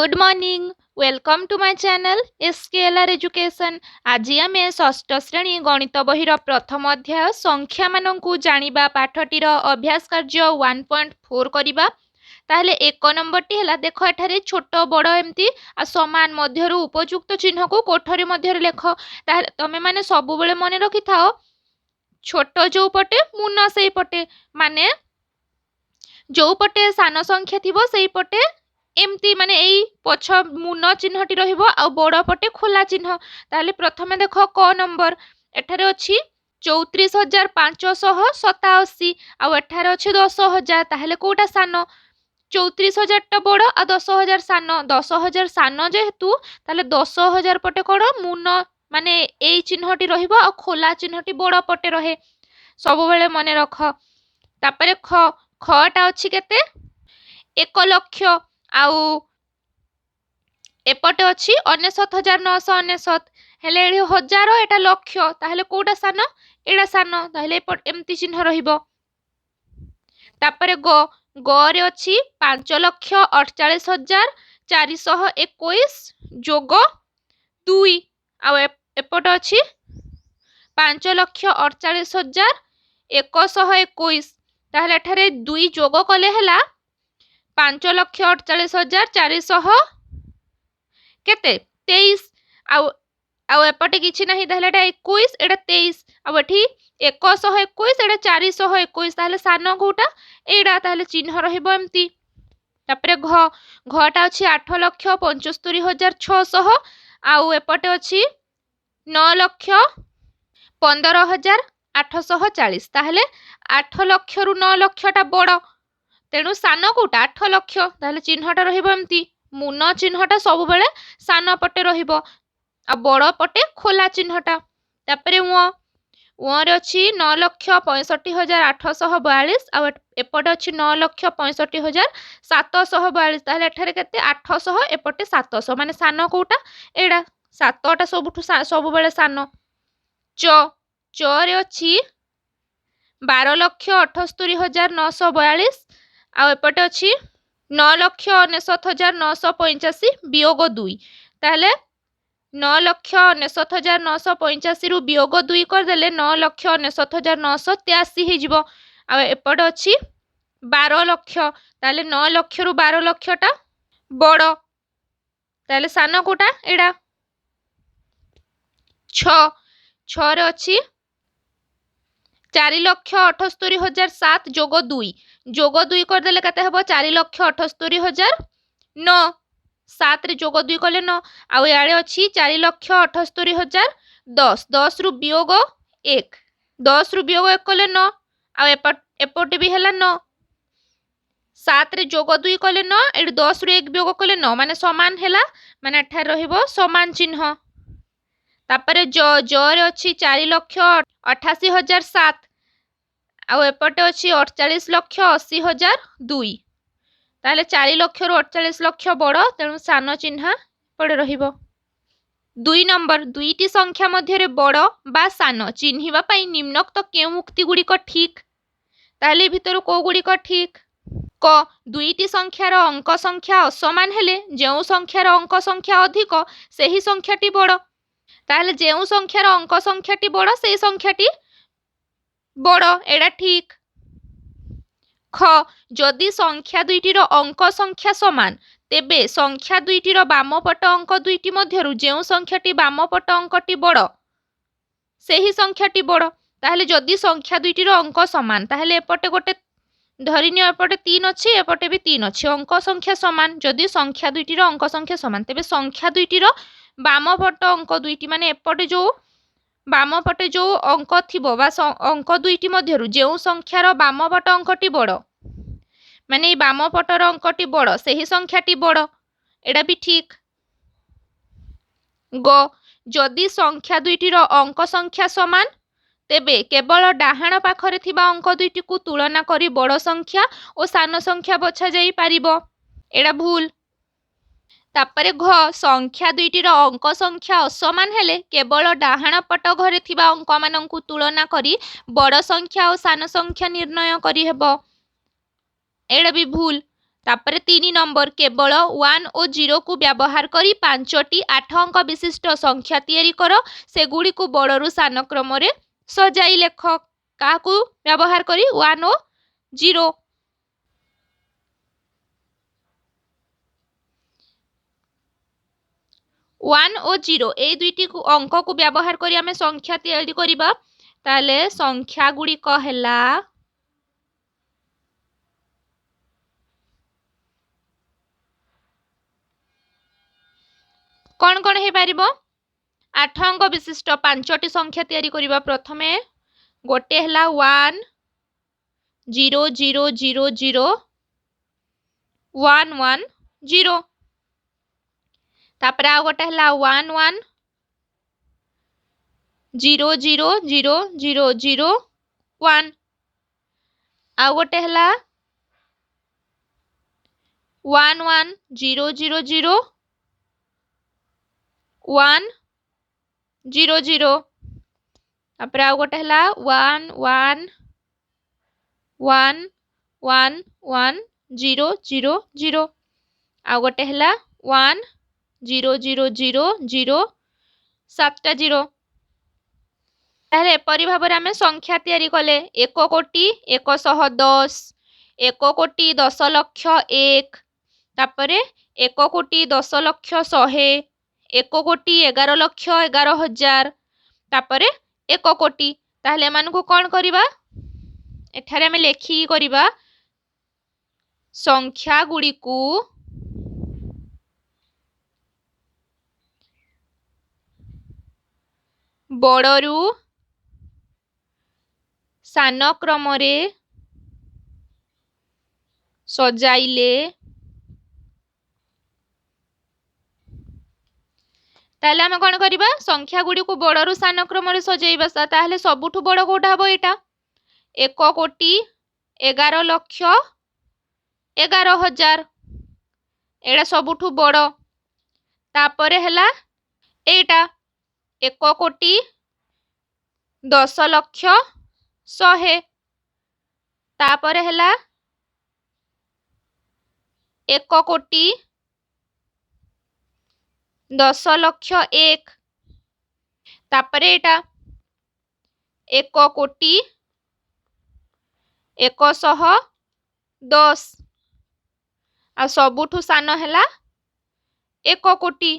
Good morning welcome to my channel S K L R education. आज आम षष्ठ श्रेणी गणित बहिर प्रथम अध्याय संख्या मानू जानिबा पाठटीर अभ्यास कार्य 1.4 करिबा। ताहले एक नंबर टी हला देख एठारे छोट बड़ एमती समान मध्यरु उपयुक्त चिन्ह को कोठरी मध्य लेख। ताहले तमे माने सबु बेले मने रखि थाओ छोट जो पटे मुन सेई पटे माने जो पटे सान संख्या थिबो सेई पटे एमती माने एई पछ मुन चिन्हटी रहिबो आ बड़ पटे खोला चिन्ह। ताहले प्रथमे देख क नंबर एठारे अछि 34,587 आ एठारे अछि 10,000। ताहले कोटा सान 34,000 टा बड़ आ 10,000 सान। 10,000 सान जेहेतु ताहले 10,000 पटे कोन मुन माने एई चिन्हटी रहिबो आ खोला चिन्हटी बड़ पटे रहे सब बेले मने रख। तापरे ख खटा अछि केते 1 लाख आउ एपटे अछि 99,999 हेले एठी हजार एटा लक्ष ताहले कोटा सान एडा सान ताहले एमती चिन्ह रहिबो। तापरे ग ग रे अछि 5,48,421 जोग 2 आउ एपटे अछि 5,48,121 ताहले एठारे 2 जोग कले हला 5,48,400 केते 23 आउ आउ एपटे किछि नाही ताहले एटा 21 एटा 23 आउ एठी 121 एटा 421 ताहले सान कोटा एडा ताहले चिन्ह रहिबो एमती। तापरे घ घटा अछि 8,75,600 आउ एपटे अछि 9,15,840 ताहले 8 लाख रु 9 लाख टा बड़ तेणु सान कोटा 8 लाख ताहले चिन्हटा रहिबो एमती। मुन चिन्हटा सब बेले सान पटे रहिबो आ बड़ पटे खोला चिन्हटा। तापरे उ रे अछि 9,65,842 आ एपटे अछि 9,65,742 ताहले एठारे केते 800 एपटे 700 माने सान कोटा एडा 7 टा सब बेले सान। च च रे अछि 12,78,942 आ एपटे अछि 9,69,985 वियोग 2 ताहले 9,69,985 रु वियोग 2 कर देले 9,69,983 हे जिवो आ एपटे अछि 12 लाख ताहले 9 लाख रु 12 लाख टा बड़ ताहले सान कोटा एडा। 6 रे अछि 4,78,007 जोग 2 कर देले कते हबो 4,78,009 7 रे जोग 2 कले 9 आ याळे अछि 4,78,010 10 रु वियोग 1 10 रु वियोग 1 कले 9 आ एपटे भी हला 9 7 रे जोग 2 कले 9 एडी 10 रु 1 वियोग कले 9 माने समान हला माने एठार रहिबो समान चिन्ह। तापरे ज रे अछि 4,88,007 आ एपटे अछि 48,80,002 ताहले 4 लाख रु 48 लाख बड़ तेणु सान चिन्ह पड़े रहिबो। 2 नंबर दुईटी संख्या मध्य बड़ बा सान चिन्हिबा पई निम्नोक्त केउ उक्ति गुड़िक ठीक ताहले भितर को गुड़िक ठीक। क दुईटी संख्यार अंक संख्या असमान हेले जेउ संख्यार अंक संख्या अधिक सेही संख्याटी बड़ ताहले जेउ संख्यार अंक संख्याटी बड़ सेही संख्याटी बड़ एडा ठीक। ख जदि संख्या दुईटीर अंक संख्या समान तेबे संख्या दुईटीर बाम पट अंक दुईटी मध्यरु जेउ संख्याटी बाम पट अंकटी बड़ सेही संख्याटी बड़ ताहले जदि संख्या दुईटीर अंक समान ताहले एपटे गोटे धरिनियो एपटे 3 अछि एपटे भी 3 अछि अंक संख्या समान जदि संख्या दुईटीर अंक संख्या समान तेबे संख्या दुईटीर बाम पट अंक दुईटी माने एपटे जो बाम पटे जो अंक थिबो बा अंक दुईटी मध्यरु जेउ संख्यार बाम पट अंकटी बड़ माने बाम पटर अंकटी बड़ सेही संख्याटी बड़ एडा भी ठीक। ग जदि संख्या दुईटीर अंक संख्या समान तेबे केवल डाहाण पाखरे थिबा अंक दुईटी को तुलना करी बड़ संख्या और सान संख्या बछा जाई पारिबो एडा भूल। तापरे घ संख्या दुईटीर अंक संख्या असमान हेले केवल डाहाण पट घरे थिबा अंक माननकु तुलना करी बड़ संख्या और सान संख्या निर्णय करी हेबो एडा भी भूल। तापर 3 नंबर केवल 1 और 0 को व्यवहार करी 5टी 8 अंक विशिष्ट संख्या तैयारी कर सेगुड़ी को बड़रू सान क्रम रे सजाई लेख क्या व्यवहार करी 1 और 0 1 और 0 ए दुईटी अंक को व्यवहार करी आमे संख्या तैयारी करिबा ताले संख्या गुड़िक हैला कौन कौन हे पारिबो 8 अंक विशिष्ट 5टी संख्या तैयारी करिबा प्रथमे गोटे हैला 1 0 0 0 0 1 1 0 तापर आ गोटे हैला 1 1 0 0 0 0 0 1 आ गोटे हैला 1 1 0 0 0 1 0 0 तापर आ गोटे हैला 1 1 1 1 1 0 0 0 आ गोटे हैला 1 0 0 0 0 7टा 0 ताहले एपरि भाबरे आमे संख्या तैयारी कले 1 कोटी 110 1 कोटी 10 लक्ष 1 तापरे 1 कोटी 10 लक्ष 100 1 कोटी 11 लक्ष 11,000 तापरे 1 कोटी ताहले मानको कोन करिबा एठारे आमे लेखि करिबा संख्या गुडी को बड़रू सान क्रम रे सजाइले ताले आमे कोन करिबा संख्या गुडी को बड़रू सान क्रम रे सजाइबा ताहले सबुठु बड़ कोटा हबो एटा 1 कोटी 11 लक्ष 11,000 एड़ा सबुठु बड़ तापरे हैला एटा 1 कोटी 10 लक्ष 100 तापरे हैला 1 कोटी 10 लक्ष 1 तापरे एटा 1 कोटी 110 आ सबुठु सान हैला 1 कोटी